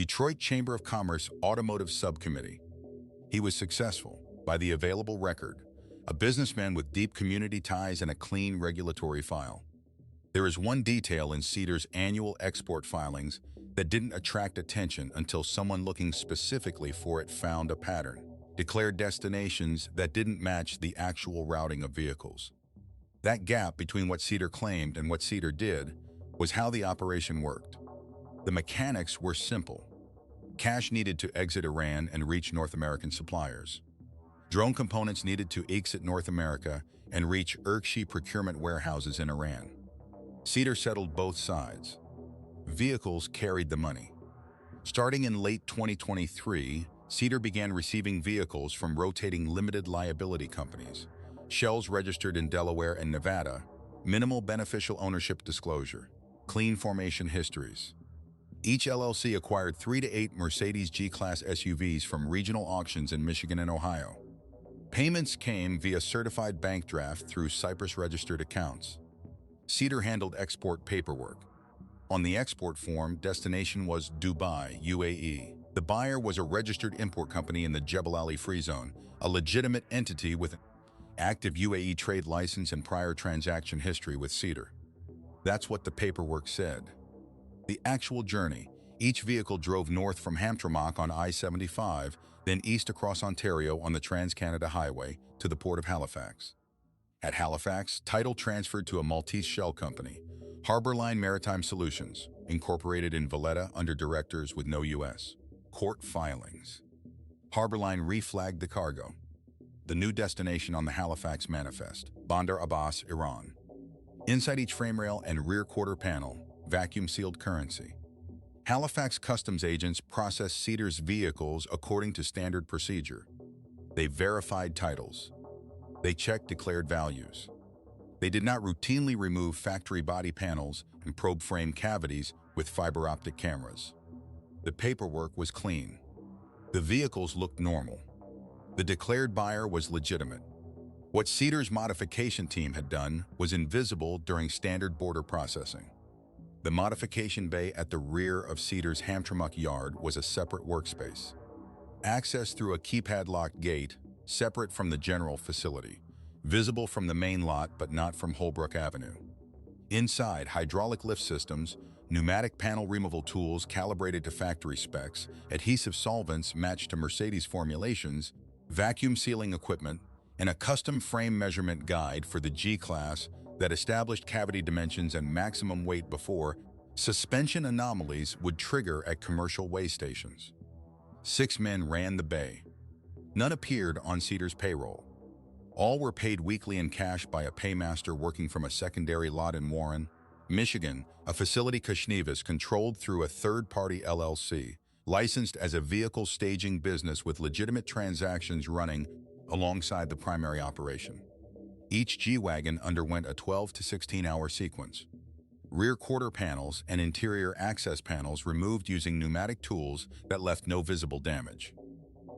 Detroit Chamber of Commerce Automotive Subcommittee. He was successful, by the available record, a businessman with deep community ties and a clean regulatory file. There is one detail in Cedar's annual export filings that didn't attract attention until someone looking specifically for it found a pattern: declared destinations that didn't match the actual routing of vehicles. That gap between what Cedar claimed and what Cedar did was how the operation worked. The mechanics were simple. Cash needed to exit Iran and reach North American suppliers. Drone components needed to exit North America and reach IRGC procurement warehouses in Iran. Cedar settled both sides. Vehicles carried the money. Starting in late 2023, Cedar began receiving vehicles from rotating limited liability companies, shells registered in Delaware and Nevada, minimal beneficial ownership disclosure, clean formation histories. Each LLC acquired 3 to 8 Mercedes G-Class SUVs from regional auctions in Michigan and Ohio. Payments came via certified bank draft through Cyprus-registered accounts. Cedar handled export paperwork. On the export form, destination was Dubai, UAE. The buyer was a registered import company in the Jebel Ali Free Zone, a legitimate entity with an active UAE trade license and prior transaction history with Cedar. That's what the paperwork said. The actual journey: each vehicle drove north from Hamtramck on I-75, then east across Ontario on the Trans-Canada Highway to the port of Halifax. At Halifax, title transferred to a Maltese shell company, Harborline Maritime Solutions, incorporated in Valletta under directors with no U.S. court filings. Harborline reflagged the cargo. The new destination on the Halifax manifest: Bandar Abbas, Iran. Inside each frame rail and rear quarter panel, vacuum-sealed currency. Halifax customs agents processed Cedar's vehicles according to standard procedure. They verified titles. They checked declared values. They did not routinely remove factory body panels and probe frame cavities with fiber optic cameras. The paperwork was clean. The vehicles looked normal. The declared buyer was legitimate. What Cedar's modification team had done was invisible during standard border processing. The modification bay at the rear of Cedar's Hamtramck yard was a separate workspace. Access through a keypad-locked gate, separate from the general facility, visible from the main lot but not from Holbrook Avenue. Inside, hydraulic lift systems, pneumatic panel removal tools calibrated to factory specs, adhesive solvents matched to Mercedes formulations, vacuum sealing equipment, and a custom frame measurement guide for the G-Class that established cavity dimensions and maximum weight before suspension anomalies would trigger at commercial weigh stations. 6 men ran the bay. None appeared on Cedar's payroll. All were paid weekly in cash by a paymaster working from a secondary lot in Warren, Michigan, a facility Kushnevis controlled through a third-party LLC, licensed as a vehicle staging business with legitimate transactions running alongside the primary operation. Each G-Wagon underwent a 12 to 16-hour sequence. Rear quarter panels and interior access panels removed using pneumatic tools that left no visible damage.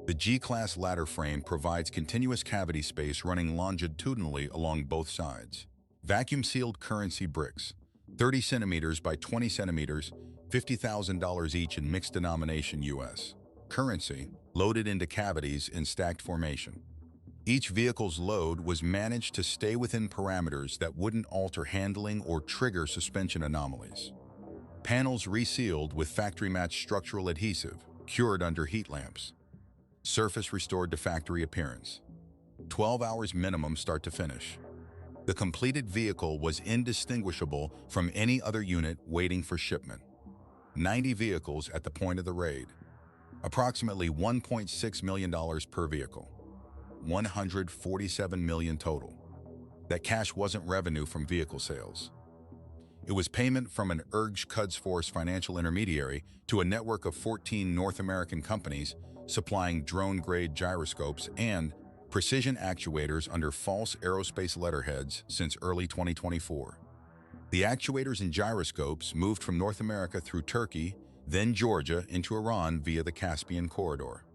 The G-Class ladder frame provides continuous cavity space running longitudinally along both sides. Vacuum-sealed currency bricks, 30 centimeters by 20 centimeters, $50,000 each in mixed denomination U.S. currency, loaded into cavities in stacked formation. Each vehicle's load was managed to stay within parameters that wouldn't alter handling or trigger suspension anomalies. Panels resealed with factory-matched structural adhesive, cured under heat lamps. Surface restored to factory appearance. 12 hours minimum start to finish. The completed vehicle was indistinguishable from any other unit waiting for shipment. 90 vehicles at the point of the raid. Approximately $1.6 million per vehicle. $147 million total. That cash wasn't revenue from vehicle sales. It was payment from an IRGC financial intermediary to a network of 14 North American companies supplying drone-grade gyroscopes and precision actuators under false aerospace letterheads since early 2024. The actuators and gyroscopes moved from North America through Turkey, then Georgia, into Iran via the Caspian corridor.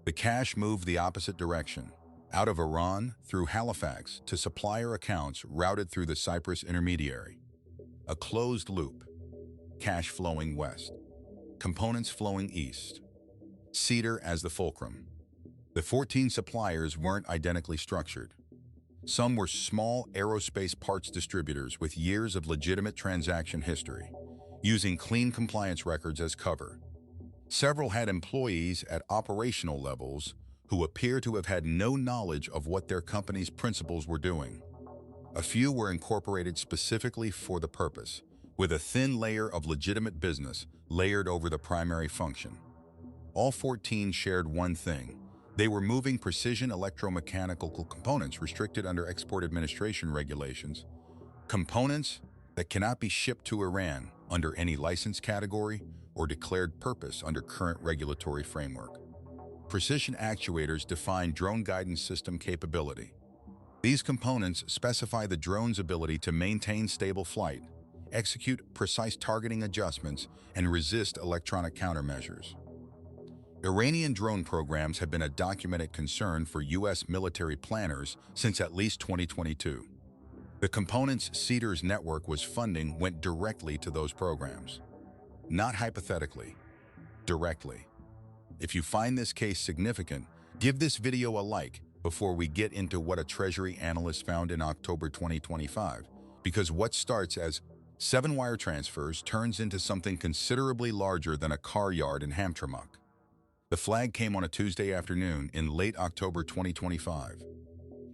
The cash moved the opposite direction, out of Iran through Halifax to supplier accounts routed through the Cyprus intermediary. A closed loop. Cash flowing west. components flowing east. Cedar as the fulcrum. The 14 suppliers weren't identically structured. Some were small aerospace parts distributors with years of legitimate transaction history, using clean compliance records as cover. Several had employees at operational levels who appear to have had no knowledge of what their company's principals were doing. A few were incorporated specifically for the purpose, with a thin layer of legitimate business layered over the primary function. All 14 shared one thing. They were moving precision electromechanical components restricted under export administration regulations, components that cannot be shipped to Iran under any license category or declared purpose under current regulatory framework. Precision actuators define drone guidance system capability. These components specify the drone's ability to maintain stable flight, execute precise targeting adjustments, and resist electronic countermeasures. Iranian drone programs have been a documented concern for U.S. military planners since at least 2022. The components Cedar's network was funding went directly to those programs. Not hypothetically, directly. If you find this case significant, give this video a like before we get into what a Treasury analyst found in October 2025, because what starts as 7 wire transfers turns into something considerably larger than a car yard in Hamtramck. The flag came on a Tuesday afternoon in late October 2025.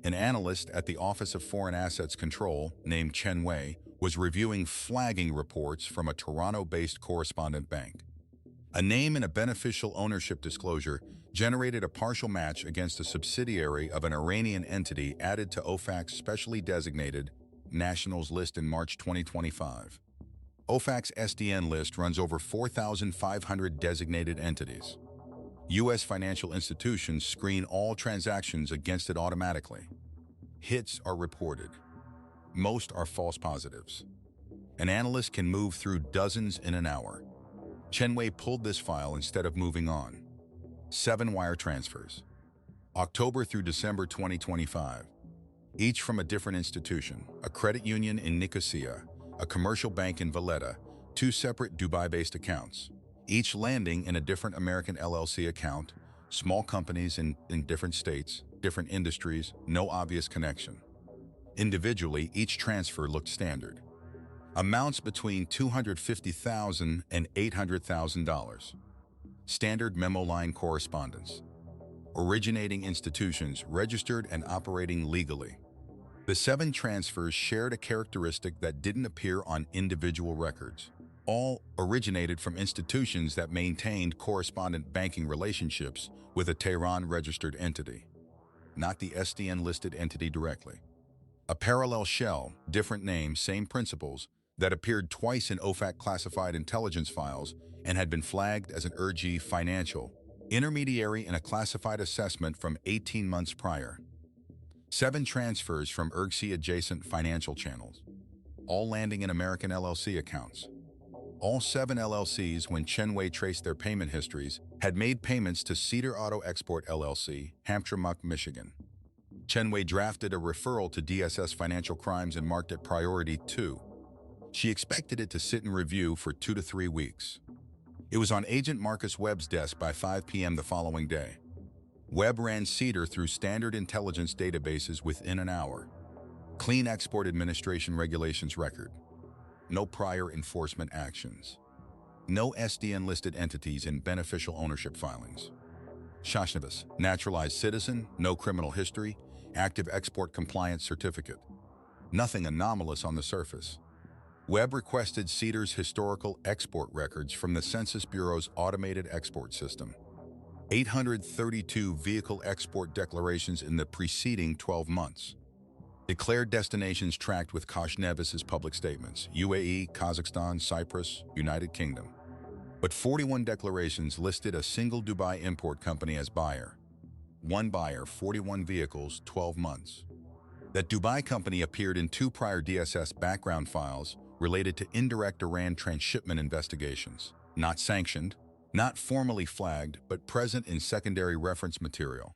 An analyst at the Office of Foreign Assets Control, named Chen Wei, was reviewing flagging reports from a Toronto-based correspondent bank. A name and a beneficial ownership disclosure generated a partial match against a subsidiary of an Iranian entity added to OFAC's specially designated nationals list in March 2025. OFAC's SDN list runs over 4,500 designated entities. U.S. financial institutions screen all transactions against it automatically. Hits are reported. Most are false positives. An analyst can move through dozens in an hour. Chen Wei pulled this file instead of moving on. 7 wire transfers. October through December 2025. Each from a different institution, a credit union in Nicosia, a commercial bank in Valletta, 2 separate Dubai-based accounts, each landing in a different American LLC account, small companies in different states, different industries, no obvious connection. Individually, each transfer looked standard. Amounts between $250,000 and $800,000. Standard memo line correspondence. Originating institutions registered and operating legally. The 7 transfers shared a characteristic that didn't appear on individual records. All originated from institutions that maintained correspondent banking relationships with a Tehran-registered entity, not the SDN-listed entity directly. A parallel shell, different name, same principles, that appeared twice in OFAC classified intelligence files and had been flagged as an IRGC financial intermediary in a classified assessment from 18 months prior. 7 transfers from IRGC-adjacent financial channels, all landing in American LLC accounts. All 7 LLCs, when Chen Wei traced their payment histories, had made payments to Cedar Auto Export LLC, Hamtramck, Michigan. Chen Wei drafted a referral to DSS Financial Crimes and marked it Priority 2. She expected it to sit in review for 2 to 3 weeks. It was on Agent Marcus Webb's desk by 5 p.m. the following day. Webb ran Cedar through standard intelligence databases within an hour. Clean Export Administration Regulations record. No prior enforcement actions. No SDN-listed entities in beneficial ownership filings. Shashnavis, naturalized citizen, no criminal history, active export compliance certificate. Nothing anomalous on the surface. Webb requested Cedar's historical export records from the Census Bureau's automated export system. 832 vehicle export declarations in the preceding 12 months. Declared destinations tracked with Koshnevis's public statements: UAE, Kazakhstan, Cyprus, United Kingdom. But 41 declarations listed a single Dubai import company as buyer. One buyer, 41 vehicles, 12 months. That Dubai company appeared in 2 prior DSS background files related to indirect Iran transshipment investigations. Not sanctioned, not formally flagged, but present in secondary reference material.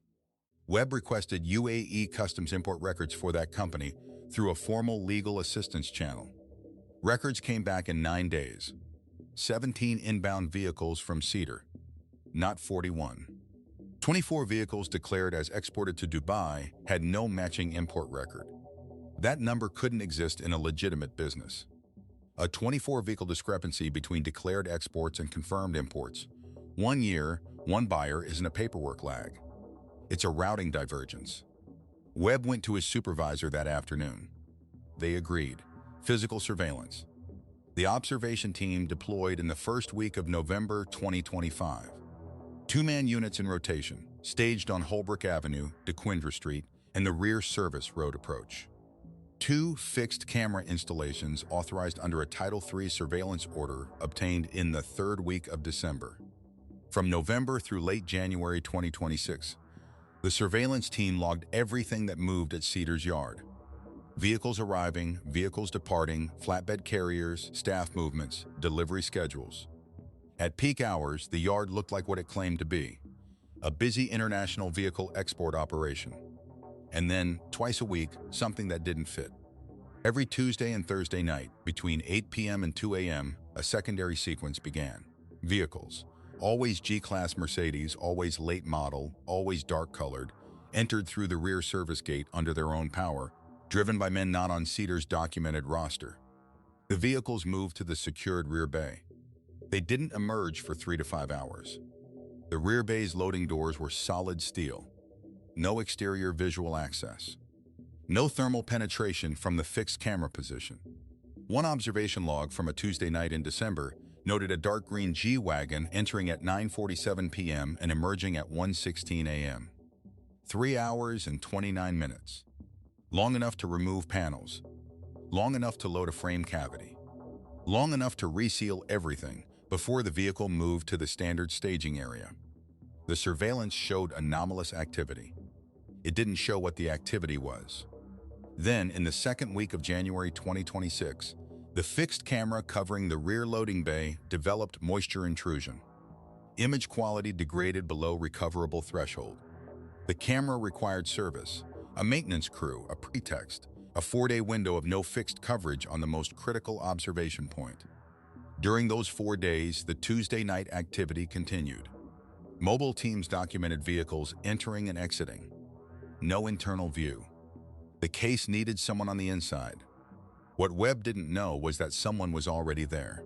Webb requested UAE customs import records for that company through a formal legal assistance channel. Records came back in 9 days. 17 inbound vehicles from Cedar, not 41. 24 vehicles declared as exported to Dubai had no matching import record. That number couldn't exist in a legitimate business. A 24-vehicle discrepancy between declared exports and confirmed imports. 1 year, one buyer isn't a paperwork lag. It's a routing divergence. Webb went to his supervisor that afternoon. They agreed. Physical surveillance. The observation team deployed in the first week of November 2025. 2-man units in rotation, staged on Holbrook Avenue, DeQuindra Street, and the rear service road approach. 2 fixed camera installations authorized under a Title III surveillance order obtained in the 3rd week of December. From November through late January 2026, the surveillance team logged everything that moved at Cedar's yard. Vehicles arriving, vehicles departing, flatbed carriers, staff movements, delivery schedules. At peak hours, the yard looked like what it claimed to be, a busy international vehicle export operation. And then, twice a week, something that didn't fit. Every Tuesday and Thursday night, between 8 p.m. and 2 a.m., a secondary sequence began. Vehicles, always G-Class Mercedes, always late model, always dark-colored, entered through the rear service gate under their own power, driven by men not on Cedar's documented roster. The vehicles moved to the secured rear bay. They didn't emerge for 3 to 5 hours. The rear bay's loading doors were solid steel. No exterior visual access. No thermal penetration from the fixed camera position. One observation log from a Tuesday night in December noted a dark green G-Wagon entering at 9:47 p.m. and emerging at 1:16 a.m. 3 hours and 29 minutes. Long enough to remove panels. Long enough to load a frame cavity. Long enough to reseal everything before the vehicle moved to the standard staging area. The surveillance showed anomalous activity. It didn't show what the activity was. Then, in the 2nd week of January 2026, the fixed camera covering the rear loading bay developed moisture intrusion. Image quality degraded below recoverable threshold. The camera required service, a maintenance crew, a pretext, a 4-day window of no fixed coverage on the most critical observation point. During those 4 days, the Tuesday night activity continued. Mobile teams documented vehicles entering and exiting. No internal view. The case needed someone on the inside. What Webb didn't know was that someone was already there.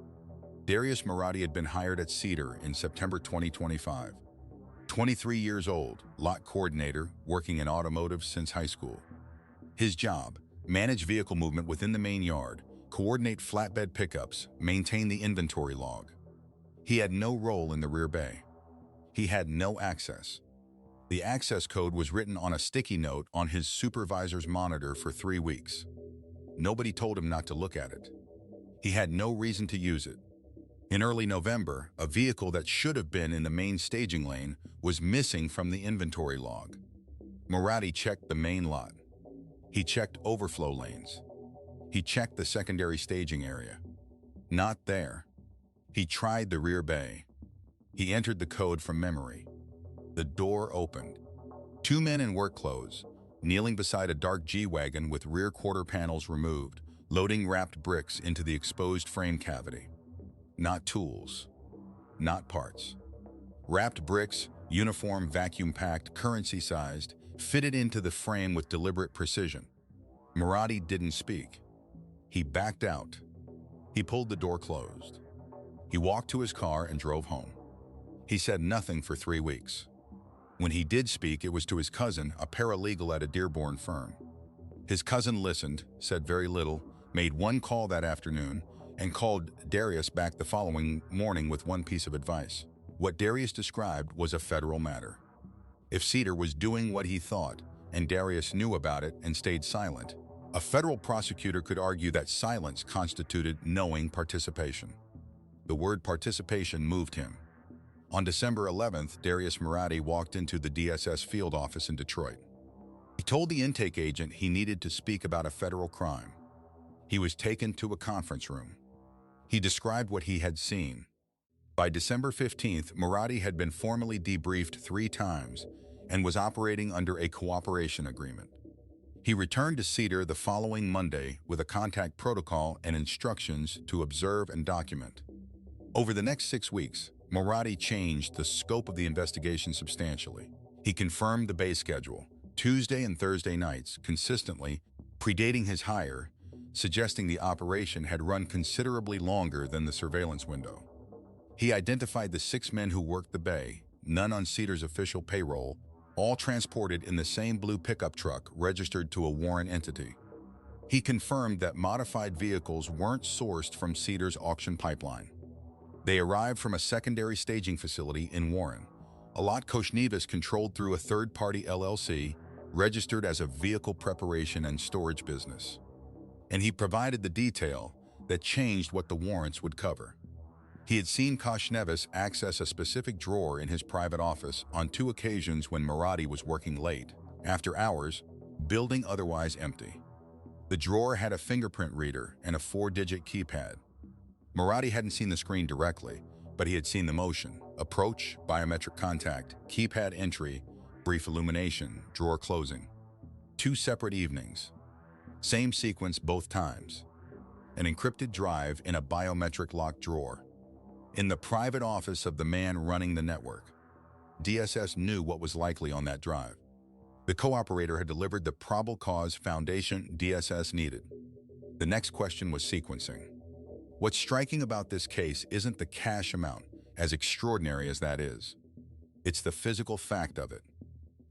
Darius Marati had been hired at Cedar in September 2025. 23 years old, lot coordinator, working in automotive since high school. His job, manage vehicle movement within the main yard, coordinate flatbed pickups, maintain the inventory log. He had no role in the rear bay. He had no access. The access code was written on a sticky note on his supervisor's monitor for 3 weeks. Nobody told him not to look at it. He had no reason to use it. In early November, a vehicle that should have been in the main staging lane was missing from the inventory log. Marati checked the main lot. He checked overflow lanes. He checked the secondary staging area. Not there. He tried the rear bay. He entered the code from memory. The door opened. 2 men in work clothes, kneeling beside a dark G-Wagon with rear quarter panels removed, loading wrapped bricks into the exposed frame cavity. Not tools. Not parts. Wrapped bricks, uniform vacuum-packed, currency-sized, fitted into the frame with deliberate precision. Marati didn't speak. He backed out. He pulled the door closed. He walked to his car and drove home. He said nothing for 3 weeks. When he did speak, it was to his cousin, a paralegal at a Dearborn firm. His cousin listened, said very little, made one call that afternoon, and called Darius back the following morning with one piece of advice. What Darius described was a federal matter. If Cedar was doing what he thought, and Darius knew about it and stayed silent, a federal prosecutor could argue that silence constituted knowing participation. The word participation moved him. On December 11th, Darius Marati walked into the DSS field office in Detroit. He told the intake agent he needed to speak about a federal crime. He was taken to a conference room. He described what he had seen. By December 15th, Marati had been formally debriefed 3 times and was operating under a cooperation agreement. He returned to Cedar the following Monday with a contact protocol and instructions to observe and document. Over the next 6 weeks, Moradi changed the scope of the investigation substantially. He confirmed the bay schedule, Tuesday and Thursday nights, consistently, predating his hire, suggesting the operation had run considerably longer than the surveillance window. He identified the 6 men who worked the bay, none on Cedar's official payroll, all transported in the same blue pickup truck registered to a Warren entity. He confirmed that modified vehicles weren't sourced from Cedar's auction pipeline. They arrived from a secondary staging facility in Warren, a lot Koshnevis controlled through a third-party LLC, registered as a vehicle preparation and storage business. And he provided the detail that changed what the warrants would cover. He had seen Koshnevis access a specific drawer in his private office on 2 occasions when Moradi was working late, after hours, building otherwise empty. The drawer had a fingerprint reader and a 4-digit keypad. Moradi hadn't seen the screen directly, but he had seen the motion: approach, biometric contact, keypad entry, brief illumination, drawer closing. 2 separate evenings. Same sequence both times. An encrypted drive in a biometric locked drawer. In the private office of the man running the network. DSS knew what was likely on that drive. The co-operator had delivered the probable cause foundation DSS needed. The next question was sequencing. What's striking about this case isn't the cash amount, as extraordinary as that is. It's the physical fact of it.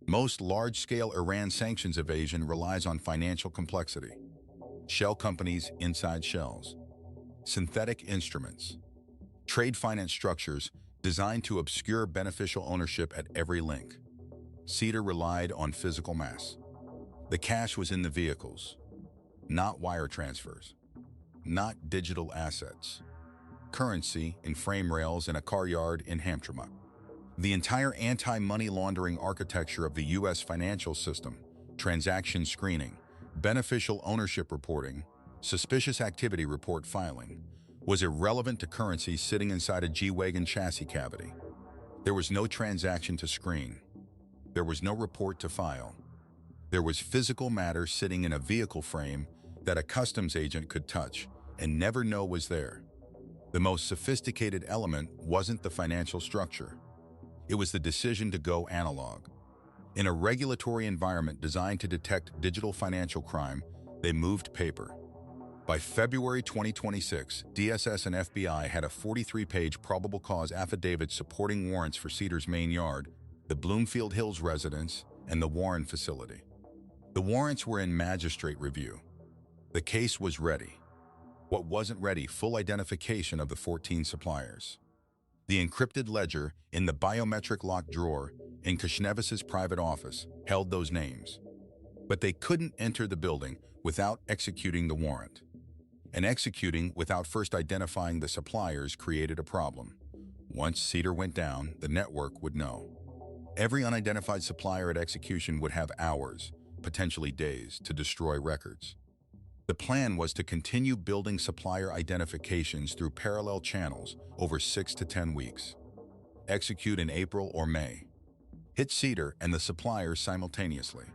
Most large-scale Iran sanctions evasion relies on financial complexity. Shell companies inside shells. Synthetic instruments. Trade finance structures designed to obscure beneficial ownership at every link. Cedar relied on physical mass. The cash was in the vehicles, not wire transfers, not digital assets. Currency in frame rails in a car yard in Hamtramck. The entire anti-money laundering architecture of the U.S. financial system, transaction screening, beneficial ownership reporting, suspicious activity report filing, was irrelevant to currency sitting inside a G-Wagon chassis cavity. There was no transaction to screen. There was no report to file. There was physical matter sitting in a vehicle frame that a customs agent could touch and never know was there. The most sophisticated element wasn't the financial structure. It was the decision to go analog. In a regulatory environment designed to detect digital financial crime, they moved paper. By February 2026, DSS and FBI had a 43-page probable cause affidavit supporting warrants for Cedar's main yard, the Bloomfield Hills residence, and the Warren facility. The warrants were in magistrate review. The case was ready. What wasn't ready: full identification of the 14 suppliers. The encrypted ledger in the biometric locked drawer in Koshnevis's private office held those names. But they couldn't enter the building without executing the warrant. And executing without first identifying the suppliers created a problem. Once Cedar went down, the network would know. Every unidentified supplier at execution would have hours, potentially days, to destroy records. The plan was to continue building supplier identifications through parallel channels over 6 to 10 weeks. Execute in April or May. Hit Cedar and the suppliers simultaneously.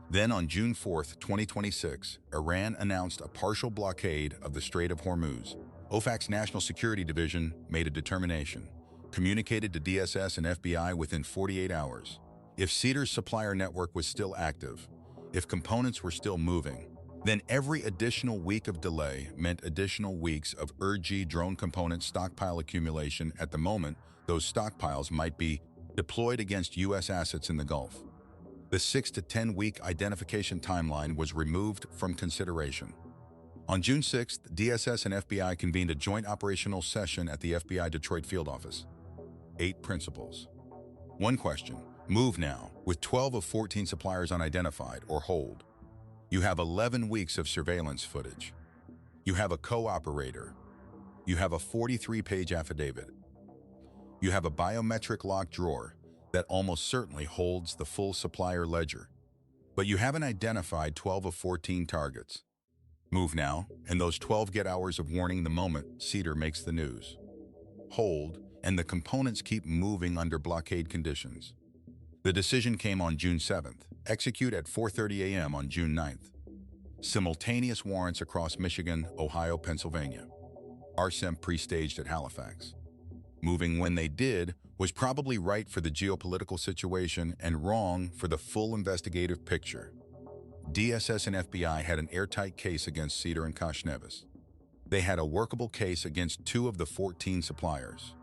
Then on June 4, 2026, Iran announced a partial blockade of the Strait of Hormuz. OFAC's National Security Division made a determination, communicated to DSS and FBI within 48 hours. If Cedar's supplier network was still active, if components were still moving, then every additional week of delay meant additional weeks of IRGC drone component stockpile accumulation. At the moment, those stockpiles might be deployed against U.S. assets in the Gulf. The 6 to 10 week identification timeline was removed from consideration. On June 6th, DSS and FBI convened a joint operational session at the FBI Detroit field office. 8 principles. 1 question: move now, with 12 of 14 suppliers unidentified, or hold. You have 11 weeks of surveillance footage. You have a co-operator. You have a 43-page affidavit. You have a biometric locked drawer that almost certainly holds the full supplier ledger. But you haven't identified 12 of 14 targets. Move now, and those 12 get hours of warning the moment Cedar makes the news. Hold, and the components keep moving under blockade conditions. The decision came on June 7th. Execute at 4:30 a.m. on June 9th. Simultaneous warrants across Michigan, Ohio, Pennsylvania. RSEM pre-staged at Halifax. Moving when they did was probably right for the geopolitical situation and wrong for the full investigative picture. DSS and FBI had an airtight case against Cedar and Koshnevis. They had a workable case against 2 of the 14 suppliers.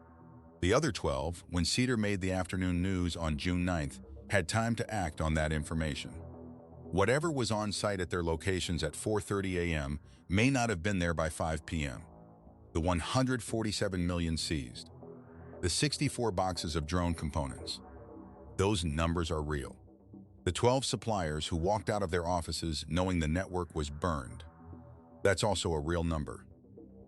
The other 12, when Cedar made the afternoon news on June 9th, had time to act on that information. Whatever was on site at their locations at 4:30 a.m. may not have been there by 5 p.m. The 147 million seized. The 64 boxes of drone components. Those numbers are real. The 12 suppliers who walked out of their offices knowing the network was burned. That's also a real number.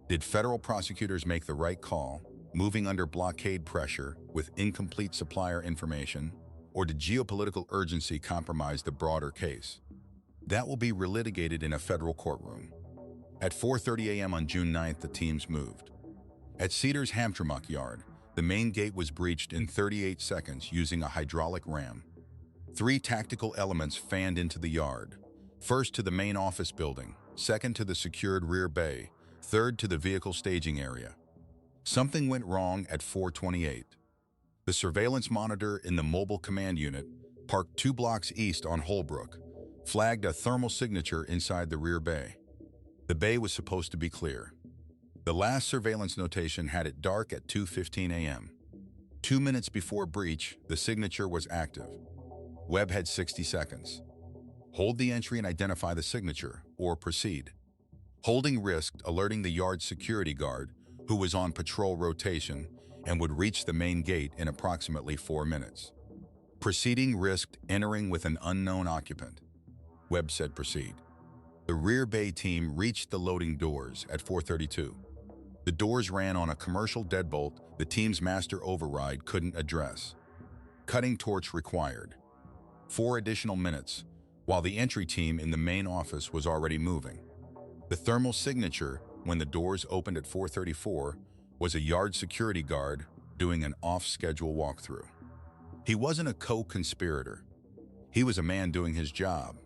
Did federal prosecutors make the right call, moving under blockade pressure with incomplete supplier information, or did geopolitical urgency compromise the broader case? That will be relitigated in a federal courtroom. At 4:30 a.m. on June 9th, the teams moved. At Cedar's Hamtramck yard, the main gate was breached in 38 seconds using a hydraulic ram. 3 tactical elements fanned into the yard. First to the main office building, second to the secured rear bay, third to the vehicle staging area. Something went wrong at 4:28. The surveillance monitor in the mobile command unit, parked 2 blocks east on Holbrook, flagged a thermal signature inside the rear bay. The bay was supposed to be clear. The last surveillance notation had it dark at 2:15 a.m. 2 minutes before breach, the signature was active. Webb had 60 seconds. Hold the entry and identify the signature, or proceed. Holding risked alerting the yard security guard, who was on patrol rotation, and would reach the main gate in approximately 4 minutes. Proceeding risked entering with an unknown occupant. Webb said proceed. The rear bay team reached the loading doors at 4:32. The doors ran on a commercial deadbolt the team's master override couldn't address. Cutting torch required. 4 additional minutes, while the entry team in the main office was already moving. The thermal signature, when the doors opened at 4:34, was a yard security guard doing an off-schedule walkthrough. He wasn't a co-conspirator. He was a man doing his job.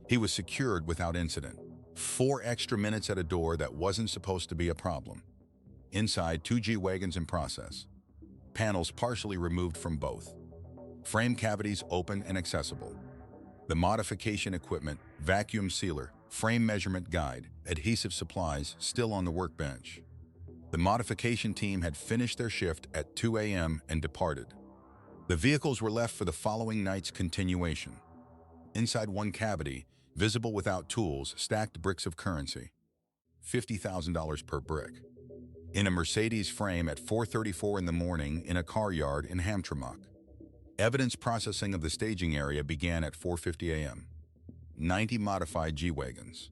He was secured without incident. 4 extra minutes at a door that wasn't supposed to be a problem. Inside, 2 G-Wagons in process. Panels partially removed from both. Frame cavities open and accessible. The modification equipment, vacuum sealer, frame measurement guide, adhesive supplies still on the workbench. The modification team had finished their shift at 2 a.m. and departed. The vehicles were left for the following night's continuation. Inside one cavity, visible without tools, stacked bricks of currency. $50,000 per brick. In a Mercedes frame at 4:34 in the morning in a car yard in Hamtramck. Evidence processing of the staging area began at 4:50 a.m. 90 modified G-Wagons.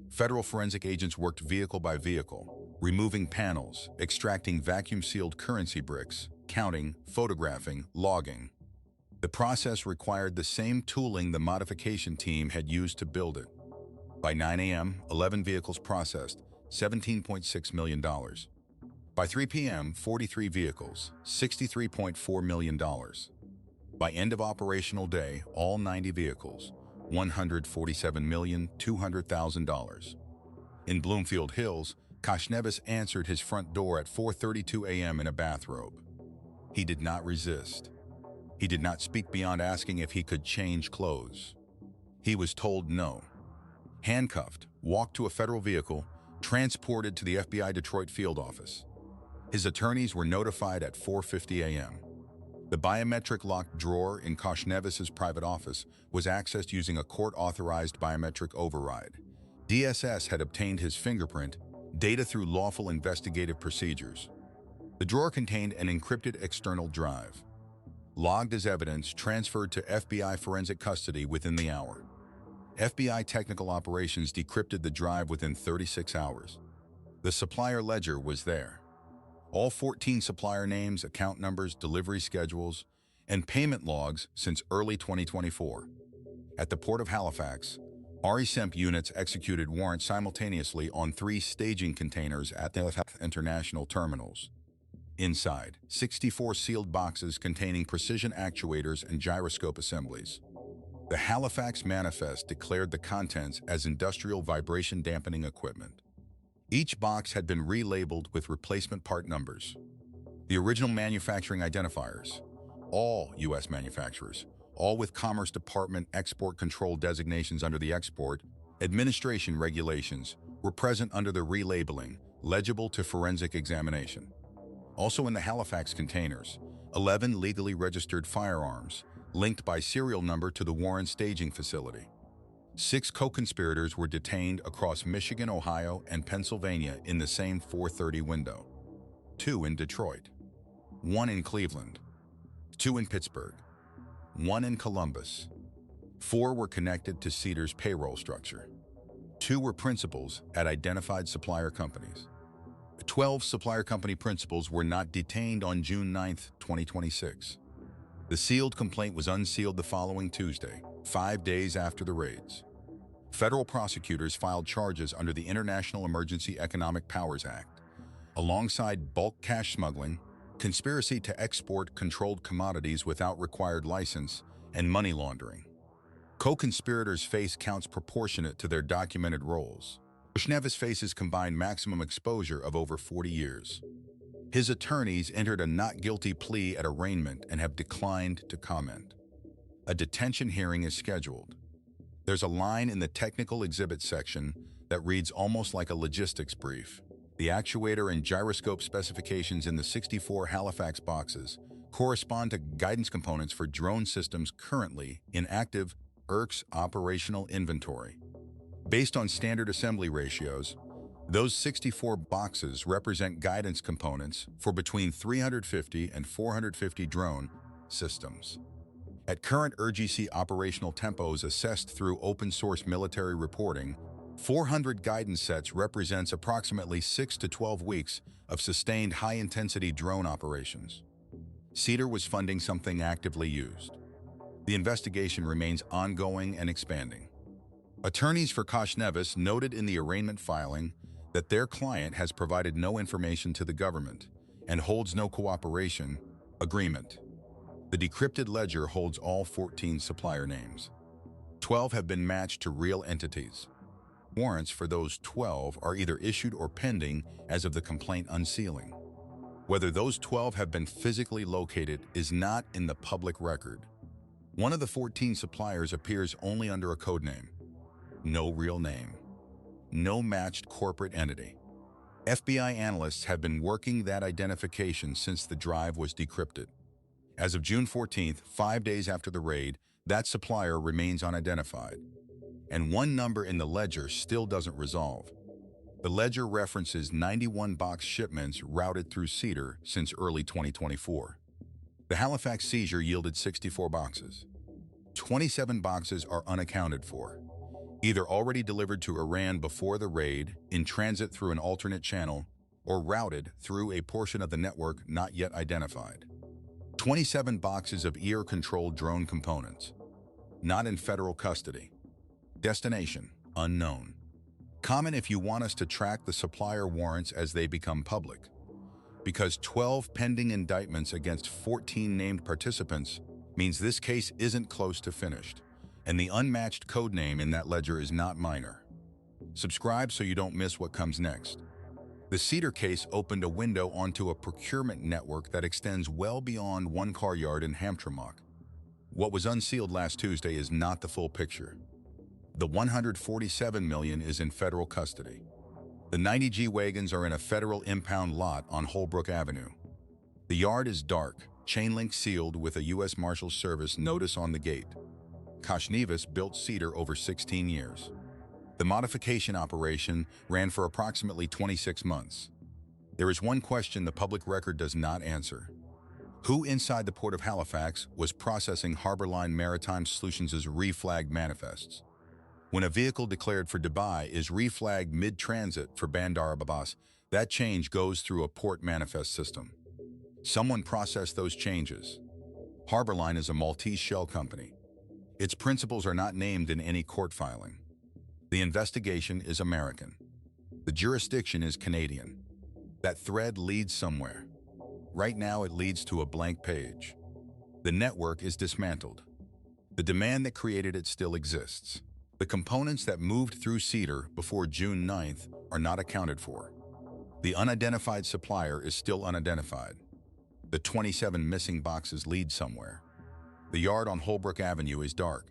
Federal forensic agents worked vehicle by vehicle, removing panels, extracting vacuum-sealed currency bricks, counting, photographing, logging. The process required the same tooling the modification team had used to build it. By 9 a.m., 11 vehicles processed, $17.6 million. By 3 p.m., 43 vehicles, $63.4 million. By end of operational day, all 90 vehicles, $147,200,000. In Bloomfield Hills, Koshnevis answered his front door at 4:32 a.m. in a bathrobe. He did not resist. He did not speak beyond asking if he could change clothes. He was told no. Handcuffed, walked to a federal vehicle, transported to the FBI Detroit field office. His attorneys were notified at 4:50 a.m. The biometric locked drawer in Koshnevis's private office was accessed using a court-authorized biometric override. DSS had obtained his fingerprint, data through lawful investigative procedures. The drawer contained an encrypted external drive. Logged as evidence, transferred to FBI forensic custody within the hour. FBI Technical Operations decrypted the drive within 36 hours. The supplier ledger was there. All 14 supplier names, account numbers, delivery schedules, and payment logs since early 2024. At the port of Halifax, RESEMP units executed warrants simultaneously on 3 staging containers at the Halifax International Terminals. Inside, 64 sealed boxes containing precision actuators and gyroscope assemblies. The Halifax Manifest declared the contents as industrial vibration dampening equipment. Each box had been relabeled with replacement part numbers. The original manufacturing identifiers, all U.S. manufacturers, all with Commerce Department export control designations under the Export Administration regulations, were present under the relabeling, legible to forensic examination. Also in the Halifax containers, 11 legally registered firearms, linked by serial number to the warrant staging facility. 6 co-conspirators were detained across Michigan, Ohio, and Pennsylvania in the same 4:30 window. 2 in Detroit, 1 in Cleveland, 2 in Pittsburgh, 1 in Columbus. 4 were connected to Cedar's payroll structure. 2 were principals at identified supplier companies. 12 supplier company principals were not detained on June 9, 2026. The sealed complaint was unsealed the following Tuesday, 5 days after the raids. Federal prosecutors filed charges under the International Emergency Economic Powers Act, alongside bulk cash smuggling, conspiracy to export controlled commodities without required license, and money laundering. Co-conspirators face counts proportionate to their documented roles. Koshnevis faces combined maximum exposure of over 40 years. His attorneys entered a not guilty plea at arraignment and have declined to comment. A detention hearing is scheduled. There's a line in the technical exhibit section that reads almost like a logistics brief. The actuator and gyroscope specifications in the 64 Halifax boxes correspond to guidance components for drone systems currently in active IRGC operational inventory. Based on standard assembly ratios, those 64 boxes represent guidance components for between 350 and 450 drone systems. At current IRGC operational tempos assessed through open-source military reporting, 400 guidance sets represents approximately 6 to 12 weeks of sustained high-intensity drone operations. Cedar was funding something actively used. The investigation remains ongoing and expanding. Attorneys for Koshnevis noted in the arraignment filing that their client has provided no information to the government and holds no cooperation agreement. The decrypted ledger holds all 14 supplier names. 12 have been matched to real entities. Warrants for those 12 are either issued or pending as of the complaint unsealing. Whether those 12 have been physically located is not in the public record. One of the 14 suppliers appears only under a code name. No real name. No matched corporate entity. FBI analysts have been working that identification since the drive was decrypted. As of June 14th, 5 days after the raid, that supplier remains unidentified. And one number in the ledger still doesn't resolve. The ledger references 91 box shipments routed through Cedar since early 2024. The Halifax seizure yielded 64 boxes. 27 boxes are unaccounted for, either already delivered to Iran before the raid, in transit through an alternate channel, or routed through a portion of the network not yet identified. 27 boxes of ear-controlled drone components, not in federal custody. Destination, unknown. Comment if you want us to track the supplier warrants as they become public. Because 12 pending indictments against 14 named participants means this case isn't close to finished, and the unmatched code name in that ledger is not minor. Subscribe so you don't miss what comes next. The Cedar case opened a window onto a procurement network that extends well beyond one car yard in Hamtramck. What was unsealed last Tuesday is not the full picture. The $147 million is in federal custody. The 90 G-Wagons are in a federal impound lot on Holbrook Avenue. The yard is dark, chain-link sealed with a U.S. Marshals Service notice on the gate. Koshnevis built Cedar over 16 years. The modification operation ran for approximately 26 months. There is one question the public record does not answer. Who inside the Port of Halifax was processing Harborline Maritime Solutions' reflagged manifests? When a vehicle declared for Dubai is reflagged mid-transit for Bandar Abbas, that change goes through a port manifest system. Someone processed those changes. Harborline is a Maltese shell company. Its principals are not named in any court filing. The investigation is American. The jurisdiction is Canadian. That thread leads somewhere. Right now it leads to a blank page. The network is dismantled. The demand that created it still exists. The components that moved through Cedar before June 9th are not accounted for. The unidentified supplier is still unidentified. The 27 missing boxes lead somewhere. The yard on Holbrook Avenue is dark,